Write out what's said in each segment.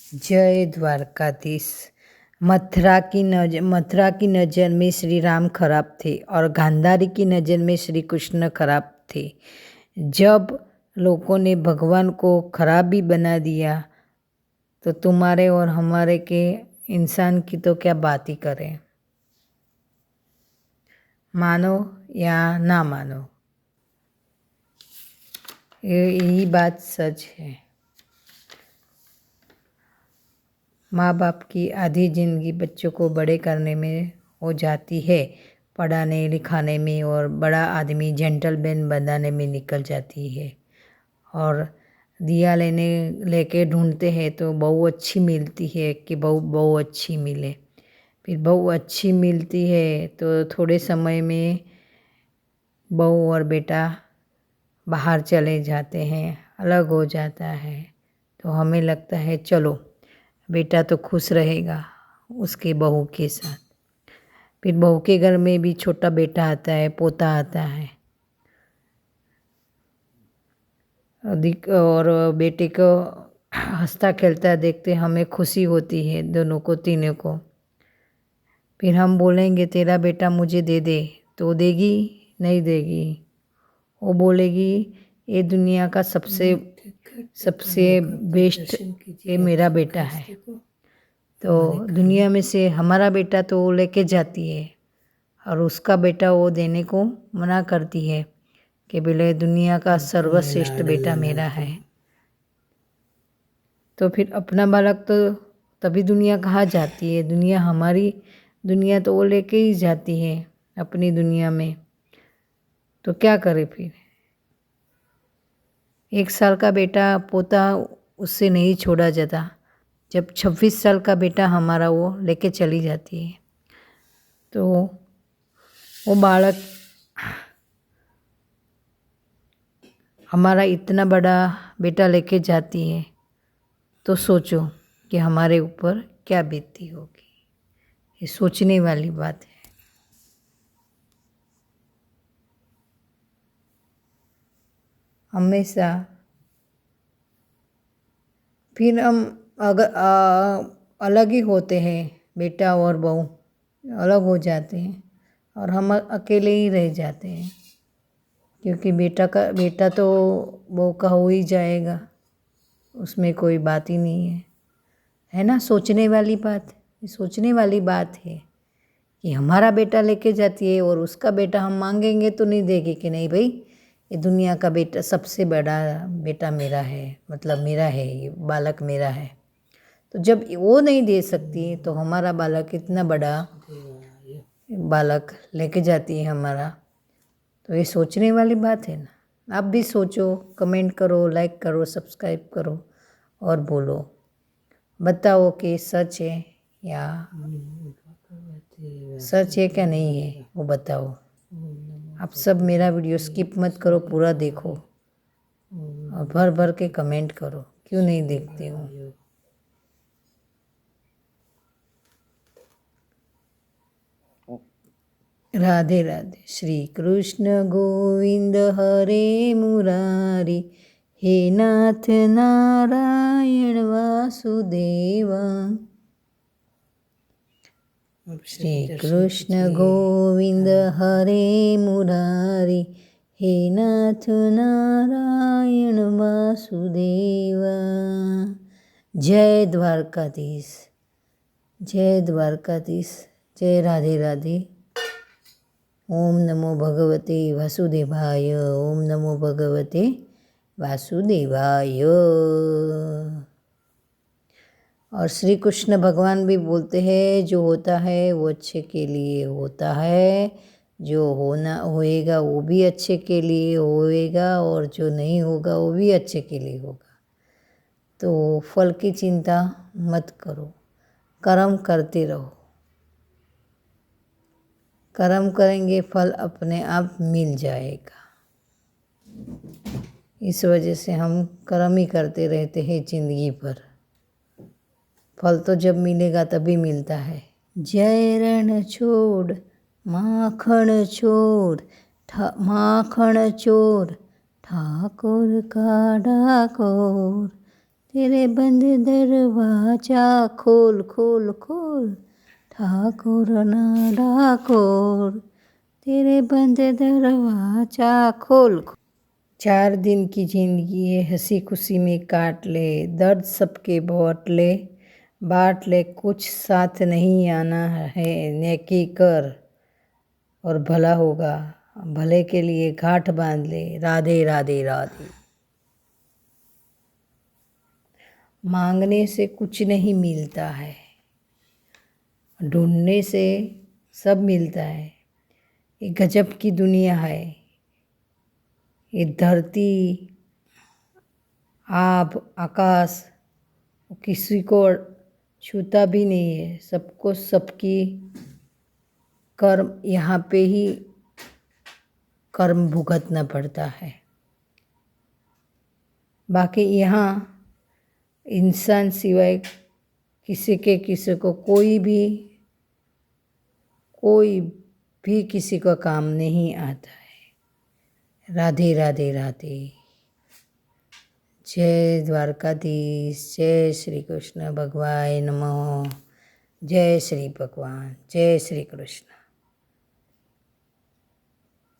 जय द्वारकाधीश। मथुरा की नज़र में श्री राम खराब थे और गांधारी की नज़र में श्री कृष्ण खराब थे। जब लोगों ने भगवान को खराब भी बना दिया तो तुम्हारे और हमारे के इंसान की तो क्या बात ही करें। मानो या ना मानो, यही बात सच है। माँ बाप की आधी ज़िंदगी बच्चों को बड़े करने में हो जाती है, पढ़ाने लिखाने में, और बड़ा आदमी जेंटलमैन बनाने में निकल जाती है। और दिया लेके ढूंढते हैं तो बहू अच्छी मिलती है कि बहू अच्छी मिले। फिर बहू अच्छी मिलती है तो थोड़े समय में बहू और बेटा बाहर चले जाते हैं, अलग हो जाता है। तो हमें लगता है चलो बेटा तो खुश रहेगा उसके बहू के साथ। फिर बहू के घर में भी छोटा बेटा आता है, पोता आता है, और बेटे को हंसता खेलता देखते हमें खुशी होती है, दोनों को, तीनों को। फिर हम बोलेंगे तेरा बेटा मुझे दे दे, तो देगी नहीं देगी। वो बोलेगी ये दुनिया का सबसे बेस्ट ये मेरा बेटा है। तो दुनिया में से हमारा बेटा तो वो लेके जाती है और उसका बेटा वो देने को मना करती है कि बोले दुनिया का सर्वश्रेष्ठ बेटा मेरा है। तो फिर अपना बालक तो तभी दुनिया कहाँ जाती है, दुनिया हमारी दुनिया तो वो लेके ही जाती है अपनी दुनिया में। तो क्या करे फिर। 1 साल का बेटा पोता उससे नहीं छोड़ा जाता, जब 26 साल का बेटा हमारा वो लेके चली जाती है तो वो बालक हमारा इतना बड़ा बेटा लेके जाती है तो सोचो कि हमारे ऊपर क्या बीतती होगी। ये सोचने वाली बात है। हमेशा फिर हम अगर अलग ही होते हैं, बेटा और बहू अलग हो जाते हैं और हम अकेले ही रह जाते हैं, क्योंकि बेटा तो बहू का हो ही जाएगा, उसमें कोई बात ही नहीं है ना। सोचने वाली बात, सोचने वाली बात है कि हमारा बेटा लेके जाती है और उसका बेटा हम मांगेंगे तो नहीं देगी कि नहीं भाई ये दुनिया का बेटा सबसे बड़ा बेटा मेरा है, मतलब मेरा है, ये बालक मेरा है। तो जब वो नहीं दे सकती तो हमारा बालक इतना बड़ा बालक लेके जाती है हमारा, तो ये सोचने वाली बात है ना। आप भी सोचो, कमेंट करो, लाइक करो, सब्सक्राइब करो और बोलो, बताओ कि सच है या सच है क्या नहीं है, वो बताओ। आप सब मेरा वीडियो स्किप मत करो, पूरा देखो और भर भर के कमेंट करो, क्यों नहीं देखते हो। राधे राधे। श्री कृष्ण गोविंद हरे मुरारी, हे नाथ नारायण वासुदेवा। श्री कृष्ण गोविंद हरे मुरारी, हे नाथ नारायण वासुदेवा। जय द्वारकाधीश, जय द्वारकाधीश, जय राधे राधे। ओम नमो भगवते वासुदेवाय, ओम नमो भगवते वासुदेवाय। और श्री कृष्ण भगवान भी बोलते हैं जो होता है वो अच्छे के लिए होता है, जो होना होएगा वो भी अच्छे के लिए होएगा, और जो नहीं होगा वो भी अच्छे के लिए होगा। तो फल की चिंता मत करो, कर्म करते रहो। कर्म करेंगे फल अपने आप मिल जाएगा। इस वजह से हम कर्म ही करते रहते हैं जिंदगी भर। फल तो जब मिलेगा तभी मिलता है। जय रण छोड़ माखन चोर, माखन चोर ठाकुर का डाकोर, तेरे बंद दरवाजा खोल खोल खोल, ठाकुर ना ठाकुर, तेरे बंद दरवाजा खोल खोल। 4 दिन की जिंदगी है, हंसी खुशी में काट ले, दर्द सबके बांट ले, कुछ साथ नहीं आना है, नेकी कर और भला होगा, भले के लिए गांठ बांध ले, राधे राधे राधे। मांगने से कुछ नहीं मिलता है, ढूंढने से सब मिलता है। ये गजब की दुनिया है, ये धरती आब आकाश किसी को छूता भी नहीं है, सबको सबकी कर्म यहाँ पे ही कर्म भुगतना पड़ता है। बाकी यहाँ इंसान सिवाय किसी को कोई भी किसी का काम नहीं आता है। राधे राधे राधे। जय द्वारकाधीश, जय श्री कृष्ण भगवान नमः, जय श्री भगवान, जय श्री कृष्ण।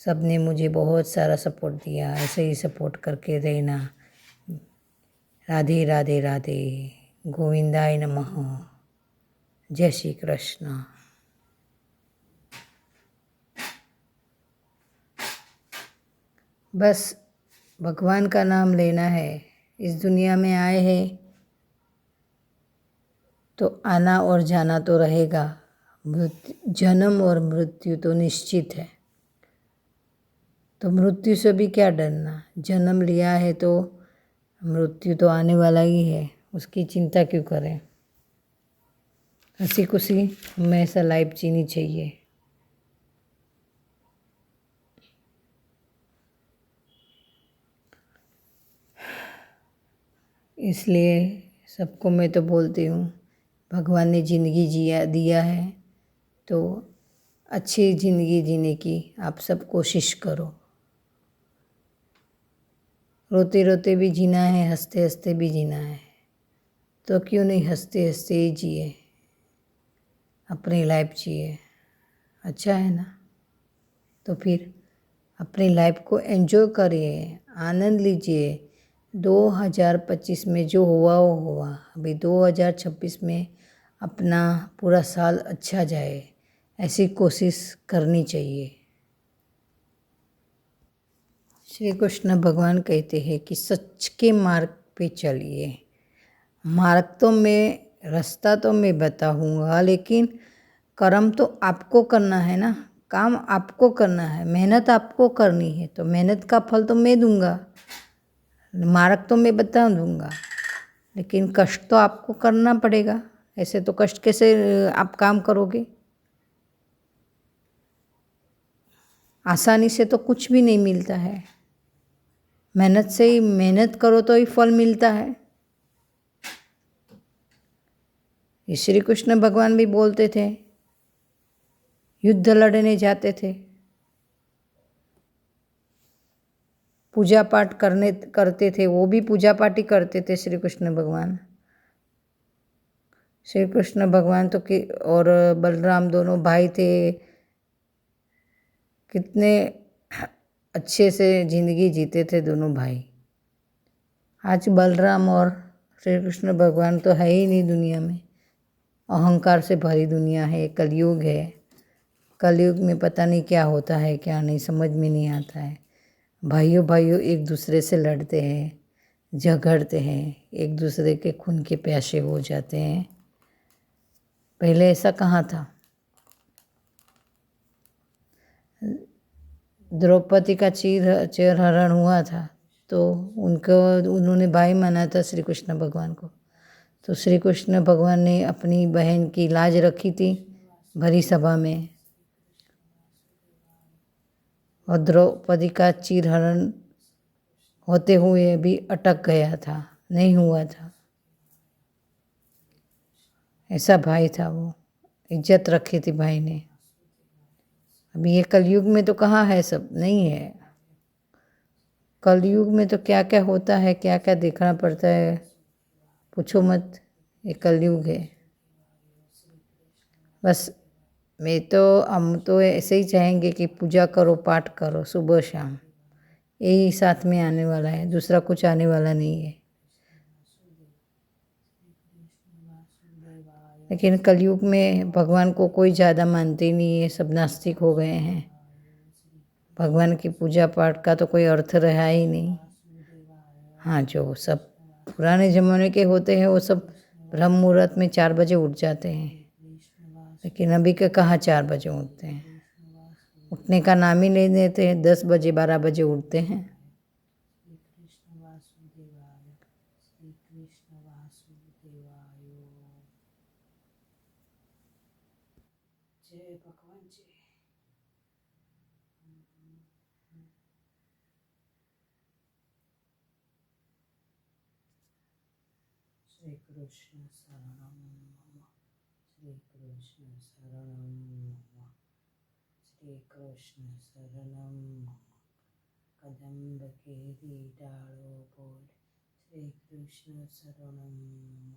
सबने मुझे बहुत सारा सपोर्ट दिया, ऐसे ही सपोर्ट करके रहना। राधे राधे राधे। गोविंदाय नमः। जय श्री कृष्ण। बस भगवान का नाम लेना है। इस दुनिया में आए हैं तो आना और जाना तो रहेगा। जन्म और मृत्यु तो निश्चित है, तो मृत्यु से भी क्या डरना। जन्म लिया है तो मृत्यु तो आने वाला ही है, उसकी चिंता क्यों करें। हंसी खुशी हमेशा लाइफ जीनी चाहिए। इसलिए सबको मैं तो बोलती हूँ, भगवान ने ज़िंदगी दिया है तो अच्छी ज़िंदगी जीने की आप सब कोशिश करो। रोते रोते भी जीना है, हंसते हंसते भी जीना है, तो क्यों नहीं हंसते हंसते ही जिए, अपनी लाइफ जिए। अच्छा है ना। तो फिर अपनी लाइफ को एंजॉय करिए, आनंद लीजिए। 2025 में जो हुआ वो हुआ, अभी 2026 में अपना पूरा साल अच्छा जाए, ऐसी कोशिश करनी चाहिए। श्री कृष्ण भगवान कहते हैं कि सच के मार्ग पे चलिए। मार्ग तो रास्ता तो मैं बताऊंगा, लेकिन कर्म तो आपको करना है ना, काम आपको करना है, मेहनत आपको करनी है, तो मेहनत का फल तो मैं दूंगा, मार्ग तो मैं बता दूंगा, लेकिन कष्ट तो आपको करना पड़ेगा। ऐसे तो कष्ट कैसे आप काम करोगे। आसानी से तो कुछ भी नहीं मिलता है, मेहनत से ही, मेहनत करो तो ही फल मिलता है। ये श्री कृष्ण भगवान भी बोलते थे, युद्ध लड़ने जाते थे, पूजा पाठ करते थे, वो भी पूजा पाठ ही करते थे श्री कृष्ण भगवान। श्री कृष्ण भगवान तो और बलराम दोनों भाई थे, कितने अच्छे से ज़िंदगी जीते थे दोनों भाई। आज बलराम और श्री कृष्ण भगवान तो है ही नहीं दुनिया में, अहंकार से भरी दुनिया है, कलयुग है। कलयुग में पता नहीं क्या होता है क्या नहीं, समझ में नहीं आता है। भाइयों भाइयों एक दूसरे से लड़ते हैं, झगड़ते हैं, एक दूसरे के खून के प्यासे हो जाते हैं। पहले ऐसा कहाँ था। द्रौपदी का चीरहरण हुआ था तो उन्होंने भाई माना था श्री कृष्ण भगवान को, तो श्री कृष्ण भगवान ने अपनी बहन की लाज रखी थी भरी सभा में, और द्रौपदी का चीरहरण होते हुए भी अटक गया था, नहीं हुआ था। ऐसा भाई था वो, इज्जत रखी थी भाई ने। अभी ये कलयुग में तो कहाँ है, सब नहीं है। कलयुग में तो क्या क्या होता है, क्या क्या देखना पड़ता है, पूछो मत, ये कलयुग है। बस हम तो ऐसे ही चाहेंगे कि पूजा करो, पाठ करो सुबह शाम, यही साथ में आने वाला है, दूसरा कुछ आने वाला नहीं है। लेकिन कलयुग में भगवान को कोई ज़्यादा मानते ही नहीं है, सब नास्तिक हो गए हैं। भगवान की पूजा पाठ का तो कोई अर्थ रहा ही नहीं। हाँ, जो सब पुराने ज़माने के होते हैं वो सब ब्रह्म मुहूर्त में 4 बजे उठ जाते हैं, लेकिन अभी के कहाँ 4 बजे उठते हैं, उठने का नाम ही नहीं देते हैं, 10 बजे 12 बजे उठते हैं। जय भगवान जी। श्री कृष्ण शरणम मम, श्री कृष्ण शरणम मम, श्री कृष्ण शरणम मम। कदम्ब केरी डालो बोल, श्री कृष्ण शरणम मम।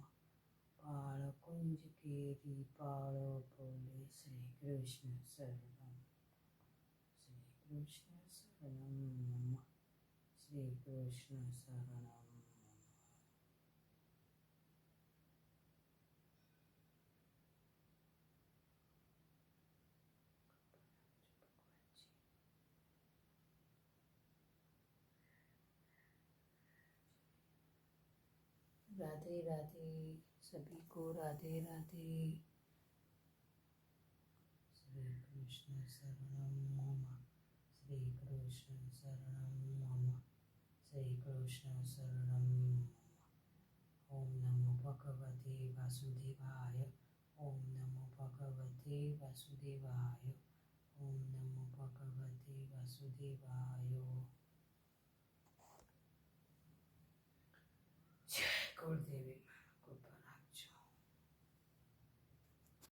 पाल कुंज केरी पालो बोले, श्री कृष्ण शरणम, श्री कृष्ण शरणम मम, श्री कृष्ण शरणम। राधे राधे, सभी को राधे राधे। श्री कृष्ण शरणम मम, श्री कृष्ण शरणम मम, श्री कृष्ण शरणम मम। ओम नमो भगवते वासुदेवाय, ओम नमो भगवते वासुदेवाय, ओम नमो भगवते वासुदेवाय।